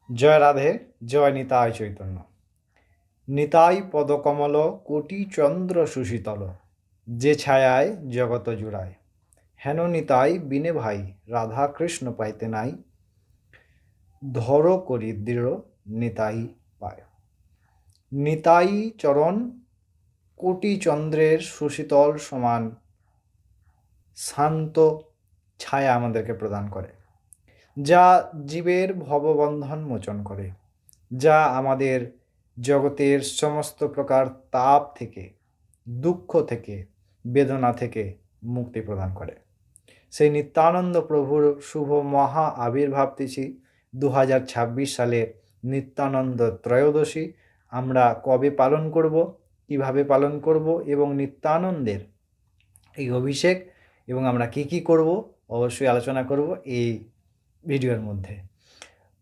জয় রাধে, জয় নিতাই চৈতন্য। নিতাই পদকমল কোটি চন্দ্র সুশীতল, যে ছায়ায় জগত জুড়ায়। হেন নিতাই বিনে ভাই, রাধা কৃষ্ণ পাইতে নাই। ধর করি দৃঢ় নিতাই পায়। নিতাই চরণ কোটি চন্দ্রের সুশীতল সমান শান্ত ছায়া আমাদেরকে প্রদান করে, যা জীবের ভববন্ধন মোচন করে, যা আমাদের জগতের সমস্ত প্রকার তাপ থেকে, দুঃখ থেকে, বেদনা থেকে মুক্তি প্রদান করে। সেই নিত্যানন্দ প্রভুর শুভ মহা আবির্ভাব তিথি 2026 সালের নিত্যানন্দ ত্রয়োদশী আমরা কবে পালন করব, কিভাবে পালন করব এবং নিত্যানন্দের এই অভিষেক এবং আমরা কি করব অবশ্যই আলোচনা করব এই ভিডিওর মধ্যে।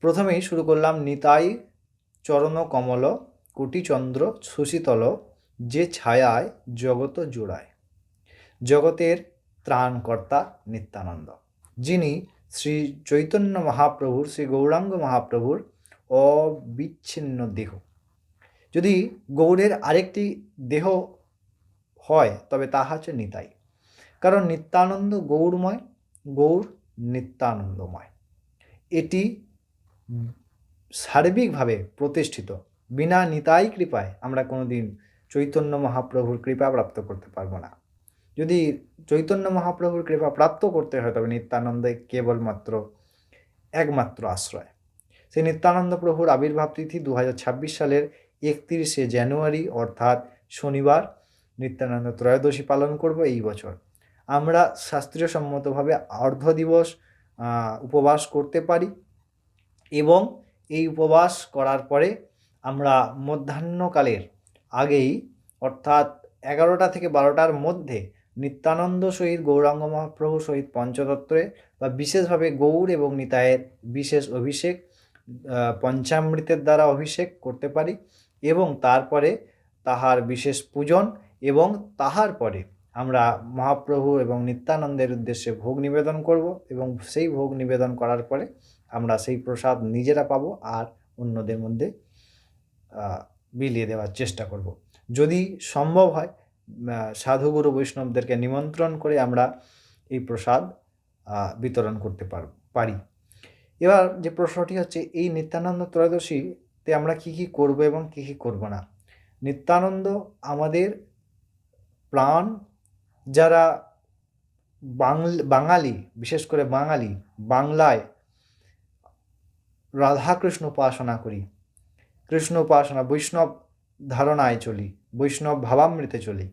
প্রথমেই শুরু করলাম নিতাই চরণ কমল কোটিচন্দ্র সুশীতল, যে ছায়ায় জগত জুড়ায়। জগতের ত্রাণকর্তা নিত্যানন্দ, যিনি শ্রী চৈতন্য মহাপ্রভুর, শ্রী গৌরাঙ্গ মহাপ্রভুর অবিচ্ছিন্ন দেহ। যদি গৌড়ের আরেকটি দেহ হয় তবে তা হচ্ছে নিতাই, কারণ নিত্যানন্দ গৌরময়, গৌর নিত্যানন্দময়। এটি সার্বিকভাবে প্রতিষ্ঠিত। বিনা নিতাই কৃপায় আমরা কোনোদিন চৈতন্য মহাপ্রভুর কৃপা প্রাপ্ত করতে পারবো না। যদি চৈতন্য মহাপ্রভুর কৃপা প্রাপ্ত করতে হয় তবে নিত্যানন্দই কেবলমাত্র একমাত্র আশ্রয়। সেই নিত্যানন্দ প্রভুর আবির্ভাব তিথি 2026 সালের 31শে জানুয়ারি অর্থাৎ শনিবার নিত্যানন্দ ত্রয়োদশী পালন করব এই বছর। আমরা শাস্ত্রীয় সম্মতভাবে অর্ধ দিবস উপবাস করতে পারি এবং এই উপবাস করার পরে আমরা মধ্যাহ্নকালের আগেই অর্থাৎ 11টা থেকে 12টার মধ্যে নিত্যানন্দ সহিত গৌরাঙ্গ মহাপ্রভু সহিত পঞ্চতত্ত্বে বা বিশেষভাবে গৌর এবং নিতাইয়ের বিশেষ অভিষেক, পঞ্চামৃতের দ্বারা অভিষেক করতে পারি এবং তারপরে তাহার বিশেষ পূজন এবং তাহার পরে আমরা মহাপ্রভু এবং নিত্যানন্দের উদ্দেশ্যে ভোগ নিবেদন করব এবং সেই ভোগ নিবেদন করার পরে আমরা সেই প্রসাদ নিজেরা পাবো আর অন্যদের মধ্যে বিলিয়ে দেওয়ার চেষ্টা করব। যদি সম্ভব হয় সাধুগুরু বৈষ্ণবদেরকে নিমন্ত্রণ করে আমরা এই প্রসাদ বিতরণ করতে পারি। এবার যে প্রশ্নটি হচ্ছে, এই নিত্যানন্দ ত্রয়োদশীতে আমরা কি করব এবং কি করব না। নিত্যানন্দ আমাদের প্রাণ, যারা বাঙালি, বিশেষ করে বাঙালি, বাংলায় রাধাকৃষ্ণ উপাসনা করি, কৃষ্ণ উপাসনা বৈষ্ণব ধারণায় চলি, বৈষ্ণব ভাবামৃতে চলি,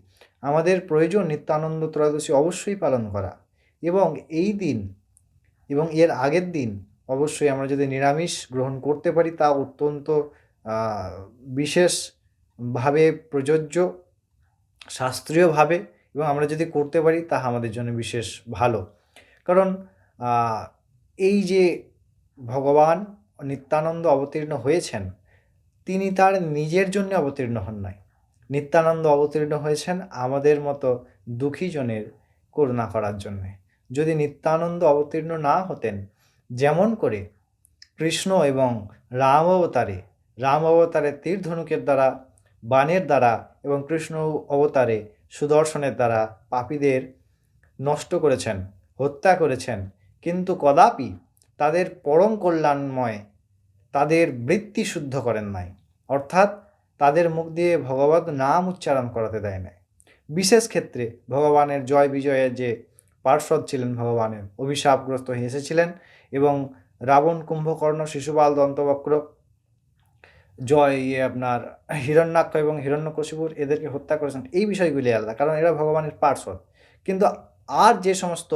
আমাদের প্রয়োজন নিত্যানন্দ ত্রয়োদশী অবশ্যই পালন করা এবং এই দিন এবং এর আগের দিন অবশ্যই আমরা যদি নিরামিষ গ্রহণ করতে পারি তা অত্যন্ত বিশেষভাবে প্রযোজ্য, শাস্ত্রীয়ভাবে, এবং আমরা যদি করতে পারি তা আমাদের জন্য বিশেষ ভালো। কারণ এই যে ভগবান নিত্যানন্দ অবতীর্ণ হয়েছেন, তিনি তার নিজের জন্য অবতীর্ণ হন নাই। নিত্যানন্দ অবতীর্ণ হয়েছেন আমাদের মতো দুঃখীজনের করুণা করার জন্যে। যদি নিত্যানন্দ অবতীর্ণ না হতেন, যেমন করে কৃষ্ণ এবং রাম অবতারে তীর ধনুকের দ্বারা, বাণের দ্বারা এবং কৃষ্ণ অবতারে সুদর্শনের দ্বারা পাপীদের নষ্ট করেছেন, হত্যা করেছেন, কিন্তু কদাপি তাদের পরম কল্যাণময় তাদের বৃত্তি শুদ্ধ করেন নাই, অর্থাৎ তাদের মুখ দিয়ে ভগবত নাম উচ্চারণ করাতে দেয় নাই। বিশেষ ক্ষেত্রে ভগবানের জয় বিজয়ের যে পার্শ্বদ ছিলেন, ভগবানের অভিশাপগ্রস্ত হয়ে এসেছিলেন এবং রাবণ, কুম্ভকর্ণ, শিশুপাল, দন্তবক্র, আপনার হিরণ্যাক্ষ এবং হিরণ্যকশিপুর এদেরকে হত্যা করেছেন। এই বিষয়গুলি আলাদা, কারণ এরা ভগবানের পার্শ্বদ। কিন্তু আর যে সমস্ত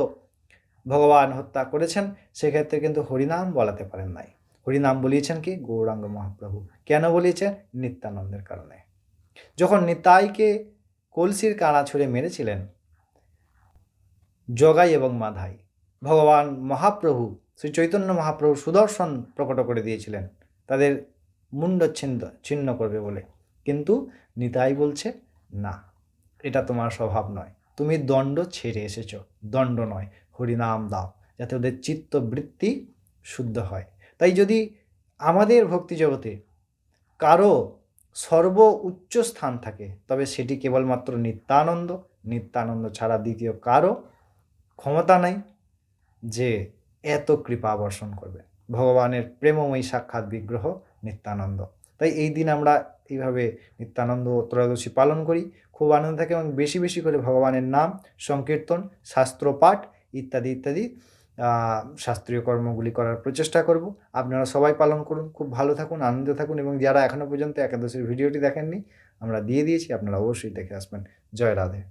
ভগবান হত্যা করেছেন সেক্ষেত্রে কিন্তু হরিনাম বলাতে পারেন নাই। হরিনাম বলিয়েছেন কি? গৌরাঙ্গ মহাপ্রভু। কেন বলিয়েছেন? নিত্যানন্দের কারণে। যখন নিতাইকে কলসির কানা ছুঁড়ে মেরেছিলেন জগাই এবং মাধাই, ভগবান মহাপ্রভু শ্রী চৈতন্য মহাপ্রভু সুদর্শন প্রকট করে দিয়েছিলেন তাদের মুন্ড ছিন্ন করবে বলে, কিন্তু নিতাই বলছে না, এটা তোমার স্বভাব নয়, তুমি দণ্ড ছেড়ে এসেছ, দণ্ড নয়, হরিনাম দাও, যাতে ওদের চিত্তবৃত্তি শুদ্ধ হয়। তাই যদি আমাদের ভক্তি জগতে কারো সর্ব উচ্চ স্থান থাকে, তবে সেটি কেবলমাত্র নিত্যানন্দ। নিত্যানন্দ ছাড়া দ্বিতীয় কারো ক্ষমতা নাই যে এত কৃপা বর্ষণ করবে। ভগবানের প্রেমময়ী সাক্ষাৎ বিগ্রহ নিত্যানন্দ। তাই এই দিন আমরা এইভাবে নিত্যানন্দ ত্রয়োদশী পালন করি, খুব আনন্দ থাকে এবং বেশি বেশি করে ভগবানের নাম সংকীর্তন, শাস্ত্রপাঠ ইত্যাদি ইত্যাদি শাস্ত্রীয় কর্মগুলি করার প্রচেষ্টা করব। আপনারা সবাই পালন করুন, খুব ভালো থাকুন, আনন্দে থাকুন এবং যারা এখনও পর্যন্ত একাদশীর ভিডিওটি দেখেননি আমরা দিয়ে দিয়েছি, আপনারা অবশ্যই দেখে আসবেন। জয় রাধে।